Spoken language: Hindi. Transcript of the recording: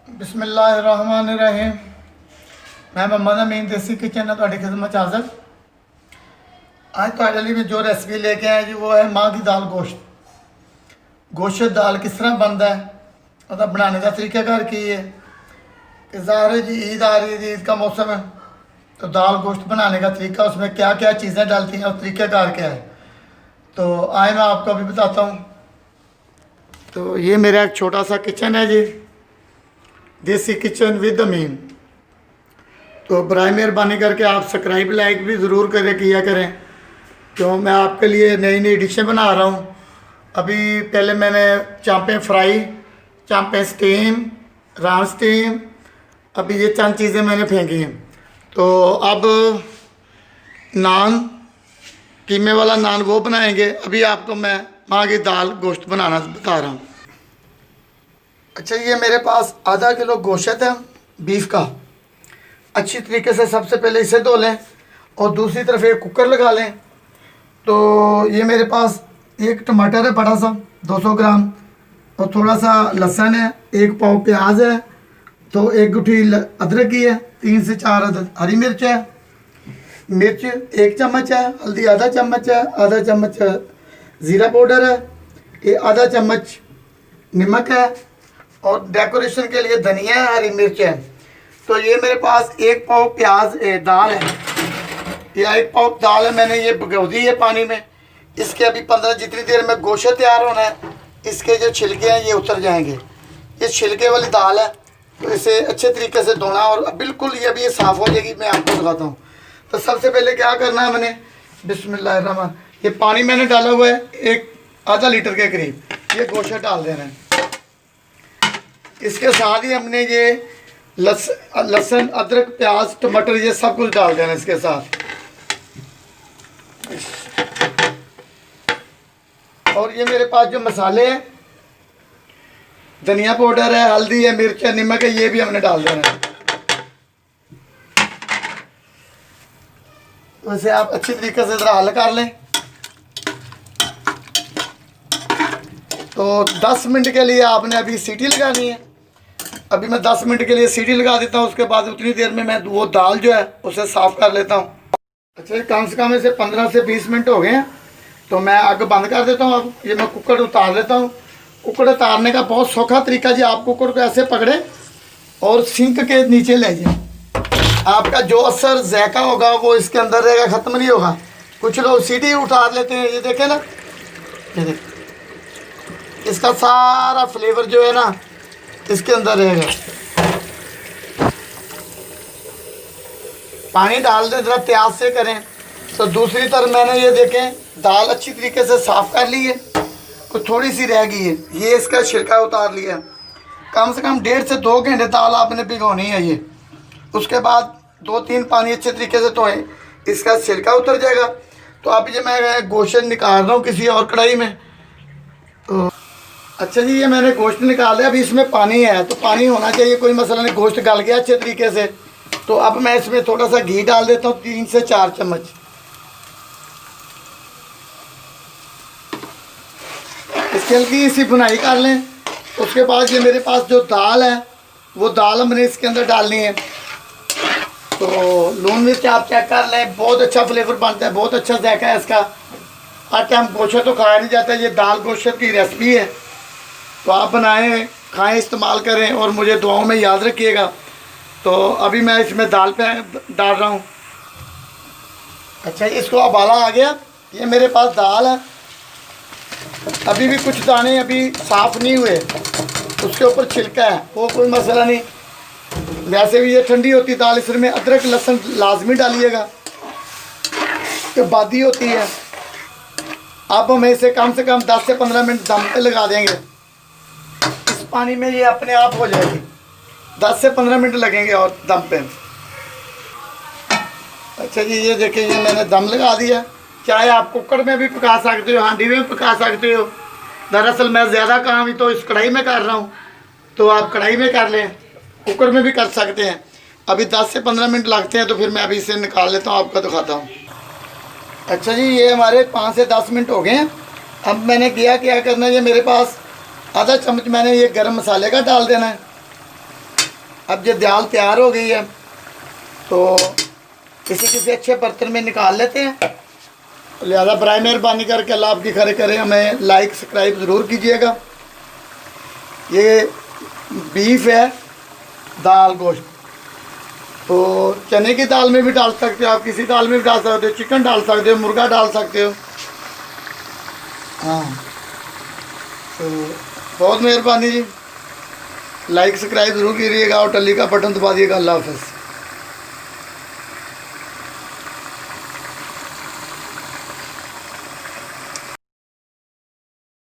बिस्मिल्लाहिर्रहमानिर्रहीम। मैं मोहम्मद अमीन देसी किचन है तुहाडी खिदमत च हाज़र। आज तुहाडे लिए मैं जो रेसिपी लेके आया जी वो है माँ की दाल गोश्त। गोश्त दाल किस तरह बनता है, उसका बनाने का तरीक़ाकार की है कि ज़ाहिर है जी ईद आ रही है, ईद का मौसम है, तो दाल गोश्त बनाने का तरीका, उसमें क्या क्या चीज़ें डालती हैं और तरीक़ाकार क्या है, तो आए मैं आपको अभी बताता हूँ। तो ये मेरा एक छोटा सा किचन है जी, देसी किचन विद अमीन। तो बराए मेहरबानी करके आप सब्सक्राइब लाइक भी ज़रूर किया करें, क्यों मैं आपके लिए नई नई डिशें बना रहा हूँ। अभी पहले मैंने चांपें फ्राई, चांपें स्टीम, रान स्टीम, अभी ये चंद चीज़ें मैंने फेंकी हैं। तो अब नान, कीमे वाला नान वो बनाएंगे। अभी आपको मैं माँ की दाल गोश्त बनाना बता रहा हूँ। अच्छा, ये मेरे पास आधा किलो गोश्त है बीफ का। अच्छी तरीके से सबसे पहले इसे धो लें और दूसरी तरफ एक कुकर लगा लें। तो ये मेरे पास एक टमाटर है बड़ा सा 200 ग्राम, और थोड़ा सा लहसुन है, एक पाव प्याज है, तो एक गुठी अदरक की है, 3 से 4 अदद हरी मिर्च है, मिर्च 1 चम्मच है, हल्दी आधा चम्मच है, आधा चम्मच ज़ीरा पाउडर है, ये आधा चम्मच नमक है, और डेकोरेशन के लिए धनिया है, हरी मिर्च है। तो ये मेरे पास 1 पाव प्याज दाल है, या 1 पाव दाल है, मैंने ये भिगो दी है पानी में। इसके अभी 15 जितनी देर में गोश्त तैयार होना है, इसके जो छिलके हैं ये उतर जाएंगे। ये छिलके वाली दाल है, तो इसे अच्छे तरीके से धोना और बिल्कुल ये अभी ये साफ़ हो जाएगी। मैं आपको दिखाता हूँ। तो सबसे पहले क्या करना है, मैंने बिस्मिल्लाहिर्रहमान, ये पानी मैंने डाला हुआ है एक आधा लीटर के करीब, ये गोश्त डाल देना है। इसके साथ ही हमने ये लहसुन, अदरक, प्याज, टमाटर, ये सब कुछ डाल देना इसके साथ। और ये मेरे पास जो मसाले हैं, धनिया पाउडर है, हल्दी है, मिर्च है, नमक है, ये भी हमने डाल देना है। तो इसे आप अच्छी तरीके से ज़रा हल कर लें। तो 10 मिनट के लिए आपने अभी सीटी लगानी है। अभी मैं 10 मिनट के लिए सीटी लगा देता हूँ, उसके बाद उतनी देर में मैं वो दाल जो है उसे साफ़ कर लेता हूँ। अच्छा, कम से कम इसे 15 से 20 मिनट हो गए हैं, तो मैं आग बंद कर देता हूँ। अब ये मैं कुकर उतार लेता हूँ। कुकर उतारने का बहुत सौखा तरीका जी, आप कुकर को ऐसे पकड़ें और सिंक के नीचे ले जाएं। आपका जो असर जायका होगा वो इसके अंदर रहेगा, ख़त्म नहीं होगा। कुछ लोग सीटी उतार लेते हैं, ये देखें ना, ये देखें, इसका सारा फ्लेवर जो है ना इसके अंदर रहेगा। पानी डाल दें, ज़रा प्याज से करें। तो दूसरी तरफ मैंने ये देखें दाल अच्छी तरीके से साफ़ कर ली है, कुछ थोड़ी सी रह गई है, ये इसका छिलका उतार लिया। कम से कम 1.5 से 2 घंटे दाल आपने भिगोनी है ये। उसके बाद 2-3 पानी अच्छे तरीके से धोएं, इसका छिलका उतर जाएगा। तो अब ये मैं गोश्त निकाल रहा हूँ किसी और कढ़ाई में। तो अच्छा जी, ये मैंने गोश्त निकाल लिया। अभी इसमें पानी है, तो पानी होना चाहिए, कोई मसला नहीं, गोश्त गल गया अच्छे तरीके से। तो अब मैं इसमें थोड़ा सा घी डाल देता हूँ, 3 से 4 चम्मच। इसकी हल्की सी भुनाई कर लें। उसके बाद ये मेरे पास जो दाल है वो दाल हमने इसके अंदर डालनी है। तो लून मिर्च आप चेक कर लें, बहुत अच्छा फ्लेवर बनता है, बहुत अच्छा जायका है इसका। हर टाइम गोश्त तो खाया नहीं जाता, ये दाल गोश्त की रेसिपी है, तो आप बनाएं, खाएं, इस्तेमाल करें और मुझे दुआओं में याद रखिएगा। तो अभी मैं इसमें दाल पे डाल रहा हूँ। अच्छा, इसको उबाला आ गया, ये मेरे पास दाल है। अभी भी कुछ दाने अभी साफ़ नहीं हुए, उसके ऊपर छिलका है, वो कोई मसला नहीं। वैसे भी ये ठंडी होती दाल, इसमें अदरक लहसुन लाजमी डालिएगा, तो बादी होती है। अब हम इसे कम से कम 10 से 15 मिनट दम पे लगा देंगे। इस पानी में ये अपने आप हो जाएगी। 10 से 15 मिनट लगेंगे और दम पे। अच्छा जी, ये देखिए, ये मैंने दम लगा दिया। चाहे आप कुकर में भी पका सकते हो, हांडी में पका सकते हो। दरअसल मैं ज़्यादा काम ही तो इस कढ़ाई में कर रहा हूँ, तो आप कढ़ाई में कर लें, कुकर में भी कर सकते हैं। अभी 10 से 15 मिनट लगते हैं, तो फिर मैं अभी इसे निकाल लेता हूँ, आपको दिखाता हूँ। अच्छा जी, ये हमारे 5 से 10 मिनट हो गए हैं। अब मैंने क्या करना है, ये मेरे पास आधा चम्मच मैंने ये गरम मसाले का डाल देना है। अब ये दाल तैयार हो गई है तो इसे किसी अच्छे बर्तन में निकाल लेते हैं। लिहाजा बराए मेहरबानी करके अल्लाह आपकी खैर करे, हमें लाइक सब्सक्राइब ज़रूर कीजिएगा। ये बीफ है, दाल गोश्त, तो चने की दाल में भी डाल सकते हो आप, किसी दाल में भी डाल सकते हो, चिकन डाल सकते हो, मुर्गा डाल सकते हो। हाँ, तो बहुत मेहरबानी जी, लाइक सब्सक्राइब ज़रूर कीजिएगा और टल्ली का बटन दबा दिएगा। अल्लाह हाफ़िज़।